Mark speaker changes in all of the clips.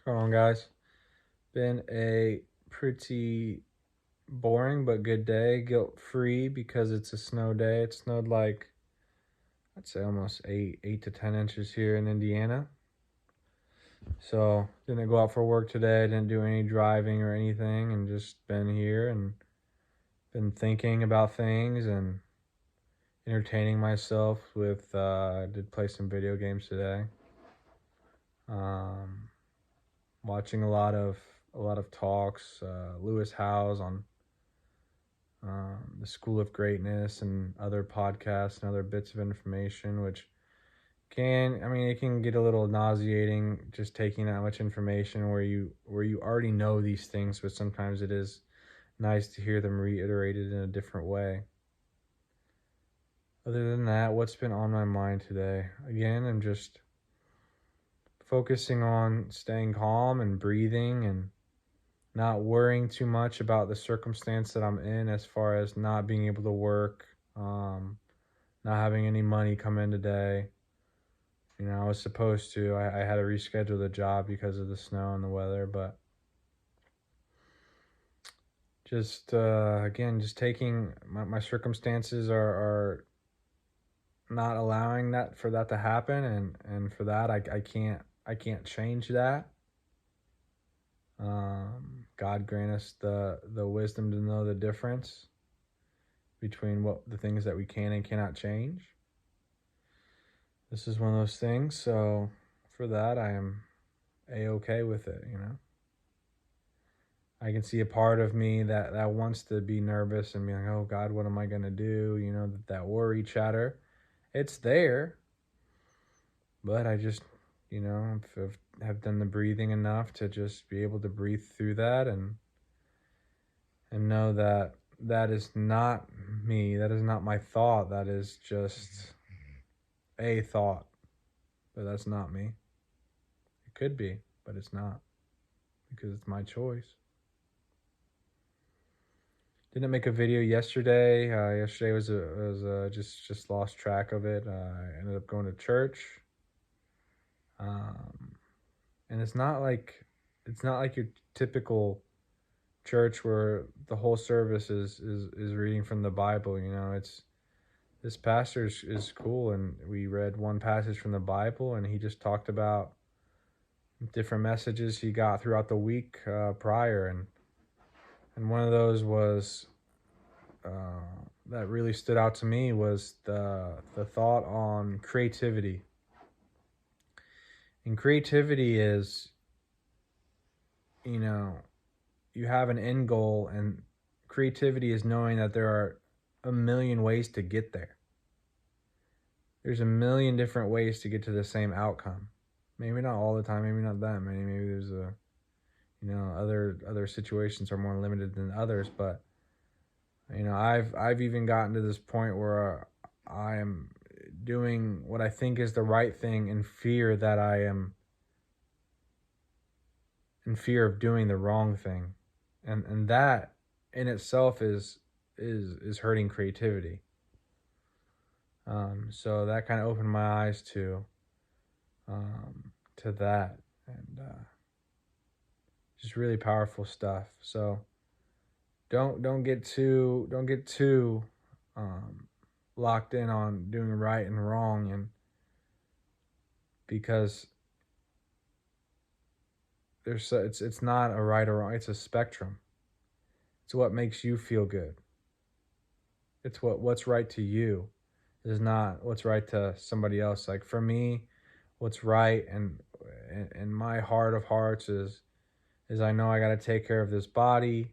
Speaker 1: What's going on, guys? Been a pretty boring but good day, guilt-free because it's a snow day. It snowed like, I'd say almost 8 to 10 inches here in Indiana. So didn't go out for work today, didn't do any driving or anything, and just been here and been thinking about things and entertaining myself with, I did play some video games today. Um, Watching a lot of talks, Lewis Howes on the School of Greatness and other podcasts and other bits of information, which it can get a little nauseating just taking that much information where you already know these things, but sometimes it is nice to hear them reiterated in a different way. Other than that, what's been on my mind today? Again, I'm just focusing on staying calm and breathing and not worrying too much about the circumstance that I'm in as far as not being able to work, not having any money come in today. I was supposed to. I had to reschedule the job because of the snow and the weather, but just again, just taking my circumstances are not allowing that to happen, and for that I can't change that. God grant us the wisdom to know the difference between what the things that we can and cannot change. This is one of those things, so for that I am a-okay with it. I can see a part of me that wants to be nervous and be like, oh God, what am I gonna do? That worry chatter. It's there, but I just, have done the breathing enough to just be able to breathe through that and know that that is not me. That is not my thought. That is just a thought, but that's not me. It could be, but it's not, because it's my choice. Didn't make a video yesterday. Yesterday was just lost track of it. I ended up going to church, and it's not like your typical church where the whole service is reading from the Bible. It's this pastor is cool, and we read one passage from the Bible, and he just talked about different messages he got throughout the week prior, and one of those was that really stood out to me was the thought on creativity. And creativity is, you have an end goal, and creativity is knowing that there are a million ways to get there. There's a million different ways to get to the same outcome. Maybe not all the time, maybe not that many. Maybe there's other situations are more limited than others, but I've even gotten to this point where I am doing what I think is the right thing in fear that I am in fear of doing the wrong thing. And that in itself is hurting creativity. So that kind of opened my eyes to that, and just really powerful stuff. So don't get too locked in on doing right and wrong, and because it's not a right or wrong. It's a spectrum. It's what makes you feel good. It's what's right to you is not what's right to somebody else. Like for me, what's right and in my heart of hearts is I know I got to take care of this body.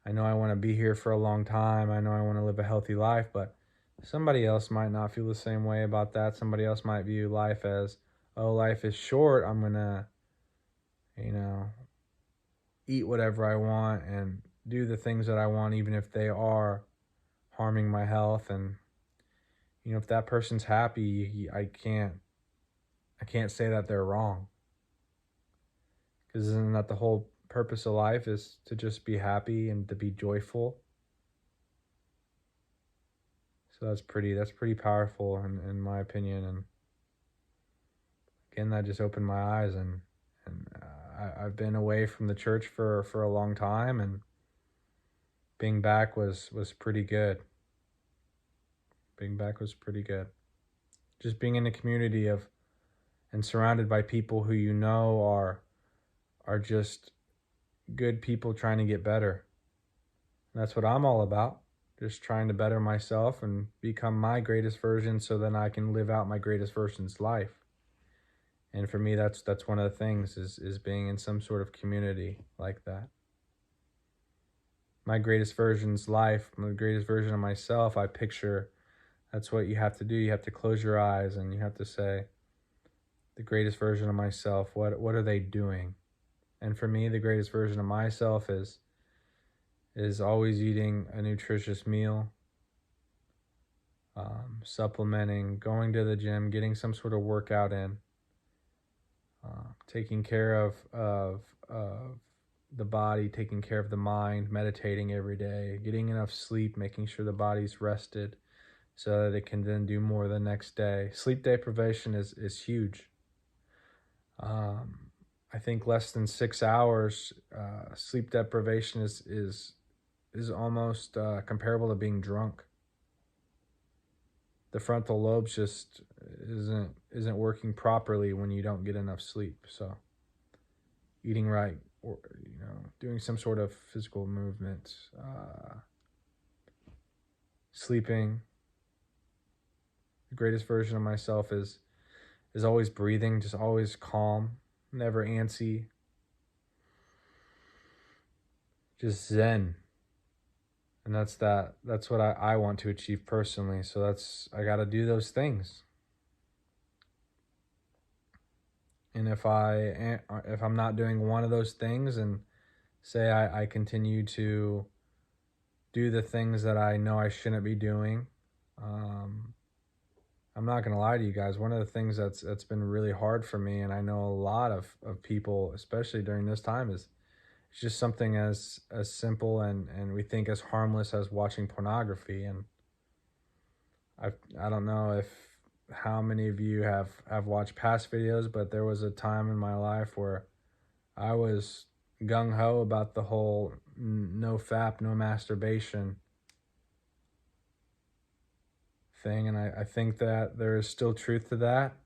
Speaker 1: I know I want to be here for a long time. I know I want to live a healthy life, but somebody else might not feel the same way about that. Somebody else might view life as, oh, life is short. I'm going to, eat whatever I want and do the things that I want, even if they are harming my health. And, if that person's happy, I can't say that they're wrong. Because isn't that the whole purpose of life, is to just be happy and to be joyful? So that's pretty powerful in my opinion. And again, that just opened my eyes, and I've been away from the church for a long time, and being back was pretty good. Being back was pretty good. Just being in a community of and surrounded by people who you know are just good people trying to get better. And that's what I'm all about. Just trying to better myself and become my greatest version so then I can live out my greatest version's life. And for me, that's one of the things is being in some sort of community like that. My greatest version's life, my greatest version of myself, I picture that's what you have to do. You have to close your eyes and you have to say, the greatest version of myself, what are they doing? And for me, the greatest version of myself is always eating a nutritious meal, supplementing, going to the gym, getting some sort of workout in, taking care of the body, taking care of the mind, meditating every day, getting enough sleep, making sure the body's rested so that it can then do more the next day. Sleep deprivation is huge. I think less than 6 hours sleep deprivation is almost comparable to being drunk. The frontal lobes just isn't working properly when you don't get enough sleep. So eating right, or doing some sort of physical movement, sleeping. The greatest version of myself is always breathing, just always calm, never antsy, just zen. And that's what I want to achieve personally. So I got to do those things. And if I'm not doing one of those things, and say I continue to do the things that I know I shouldn't be doing, I'm not gonna lie to you guys. One of the things that's been really hard for me, and I know a lot of people, especially during this time, is it's just something as simple and we think as harmless as watching pornography. And I don't know how many of you have watched past videos, but there was a time in my life where I was gung-ho about the whole no FAP, no masturbation thing, and I think that there is still truth to that.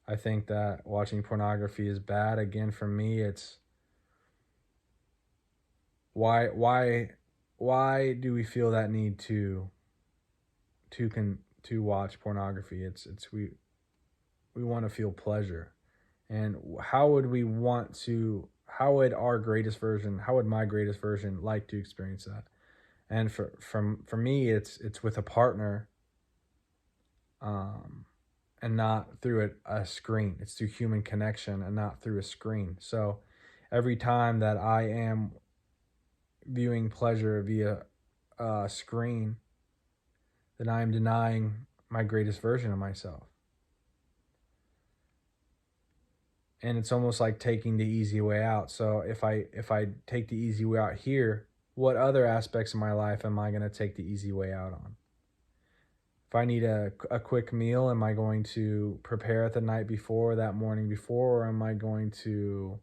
Speaker 1: I think that watching pornography is bad. Again, for me, it's why do we feel that need to watch pornography? It's we want to feel pleasure. And how would my greatest version like to experience that? And for me, it's with a partner, and not through a screen. It's through human connection and not through a screen. So every time that I am viewing pleasure via a screen, then I am denying my greatest version of myself. And it's almost like taking the easy way out. So if I take the easy way out here, what other aspects of my life am I going to take the easy way out on? If I need a quick meal, am I going to prepare it the night before, that morning before, or am I going to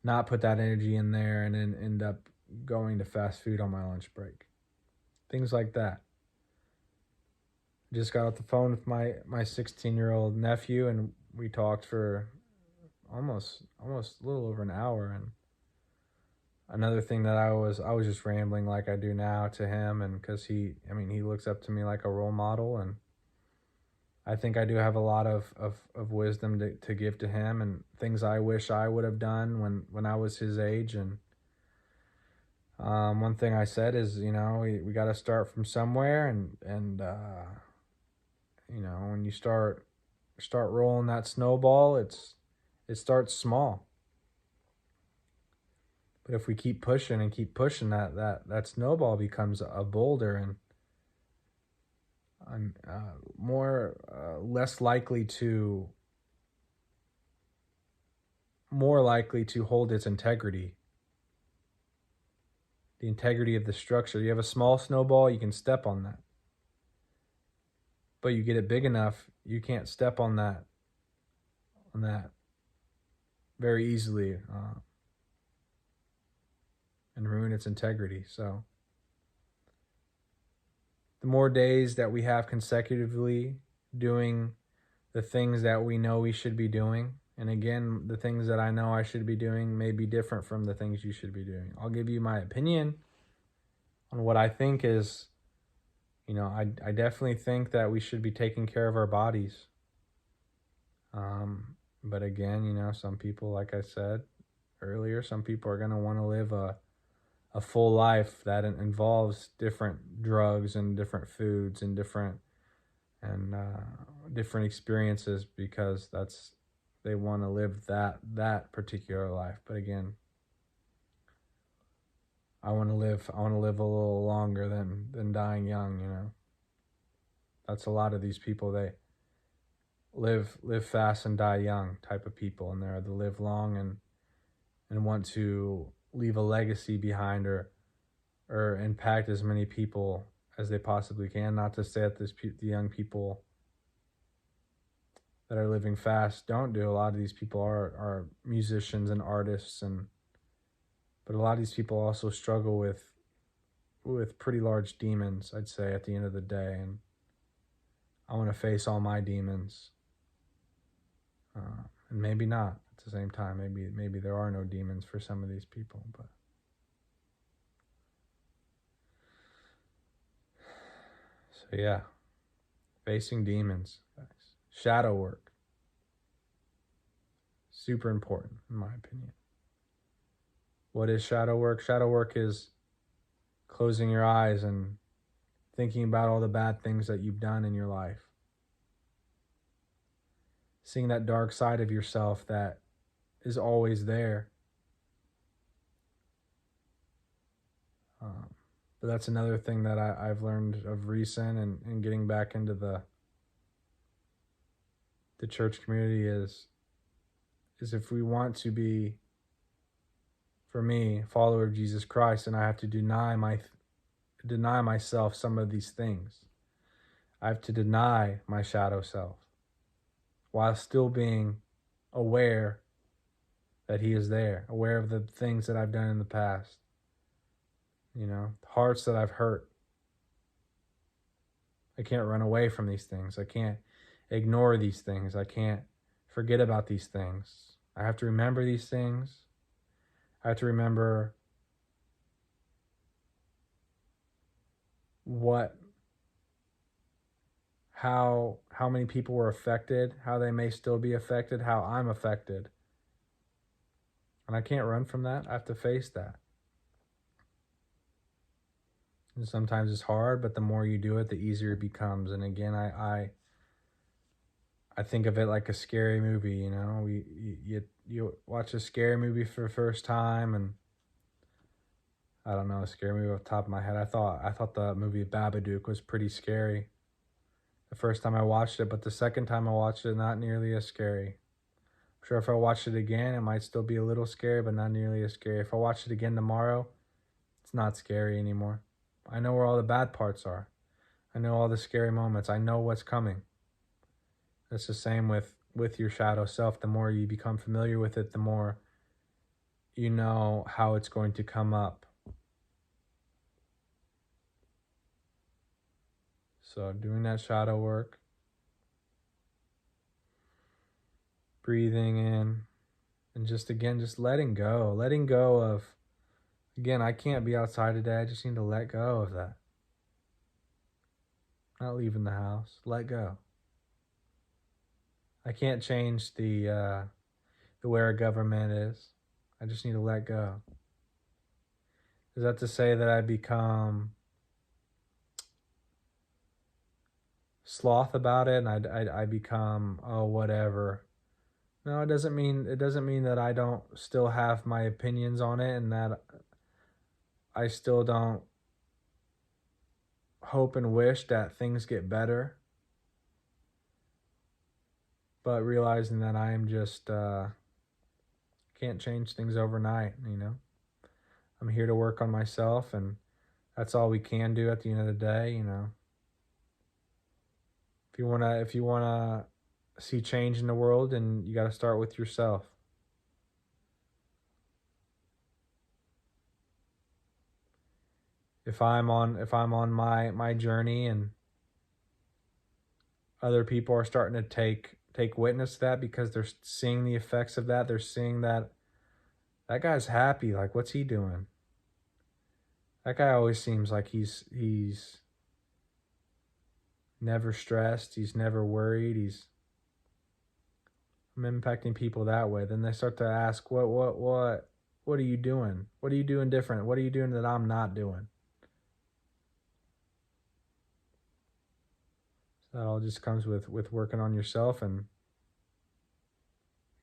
Speaker 1: not put that energy in there and then end up going to fast food on my lunch break? Things like that. Just got off the phone with my 16-year-old nephew, and we talked for almost a little over an hour. And another thing that I was just rambling like I do now to him, and because he looks up to me like a role model, and I think I do have a lot of wisdom to give to him, and things I wish I would have done when I was his age. And one thing I said is, we got to start from somewhere, and when you start rolling that snowball, it starts small. But if we keep pushing and keep pushing, that snowball becomes a boulder, and I'm more likely to hold its integrity. The integrity of the structure. You have a small snowball, you can step on that. But you get it big enough, you can't step on that very easily. and ruin its integrity. So the more days that we have consecutively doing the things that we know we should be doing, and again, the things that I know I should be doing may be different from the things you should be doing. I'll give you my opinion on what I think is, I definitely think that we should be taking care of our bodies. But again, some people, like I said earlier, some people are going to want to live a full life that involves different drugs and different foods and different experiences because they want to live that particular life. But again, I want to live a little longer than dying young. That's a lot of these people. They live fast and die young type of people, and they're the live long and want to leave a legacy behind or impact as many people as they possibly can. Not to say that the young people that are living fast don't do. A lot of these people are musicians and artists, but a lot of these people also struggle with pretty large demons, I'd say, at the end of the day. And I want to face all my demons, and maybe not at the same time. Maybe there are no demons for some of these people, but so yeah, facing demons, guys. Shadow work, super important in my opinion. What is shadow work? Shadow work is closing your eyes and thinking about all the bad things that you've done in your life. Seeing that dark side of yourself that is always there. But that's another thing that I've learned of recent and getting back into the church community is if we want to be, for me, a follower of Jesus Christ, and I have to deny myself some of these things. I have to deny my shadow self while still being aware that he is there, aware of the things that I've done in the past. Hearts that I've hurt. I can't run away from these things. I can't ignore these things. I can't forget about these things. I have to remember these things. I have to remember how many people were affected, how they may still be affected, how I'm affected. And I can't run from that. I have to face that. And sometimes it's hard, but the more you do it, the easier it becomes. And again, I think of it like a scary movie. You watch a scary movie for the first time, and I don't know, a scary movie off the top of my head. I thought the movie Babadook was pretty scary the first time I watched it, but the second time I watched it, not nearly as scary. I'm sure if I watched it again, it might still be a little scary, but not nearly as scary. If I watch it again tomorrow, it's not scary anymore. I know where all the bad parts are. I know all the scary moments. I know what's coming. It's the same with your shadow self. The more you become familiar with it, the more you know how it's going to come up. So doing that shadow work, breathing in, and just letting go of, again, I can't be outside today. I just need to let go of that. Not leaving the house. Let go. I can't change the way our government is. I just need to let go. Is that to say that I become sloth about it and I become, oh, whatever? No, it doesn't mean that I don't still have my opinions on it and that I still don't hope and wish that things get better. But realizing that I am just can't change things overnight, I'm here to work on myself, and that's all we can do at the end of the day, If you wanna see change in the world, and you got to start with yourself. If I'm on my journey and other people are starting to take witness to that because they're seeing the effects of that, they're seeing that guy's happy. Like, what's he doing? That guy always seems like he's never stressed. He's never worried. I'm impacting people that way. Then they start to ask, what are you doing? What are you doing different? What are you doing that I'm not doing? So that all just comes with working on yourself and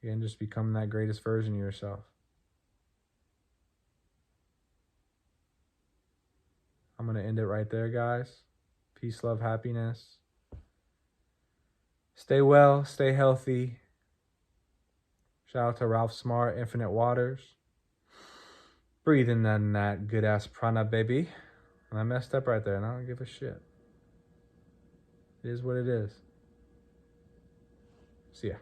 Speaker 1: again, just becoming that greatest version of yourself. I'm going to end it right there, guys. Peace, love, happiness. Stay well, stay healthy. Shout out to Ralph Smart, Infinite Waters. Breathe in that good ass prana, baby. And I messed up right there, and I don't give a shit. It is what it is. See ya.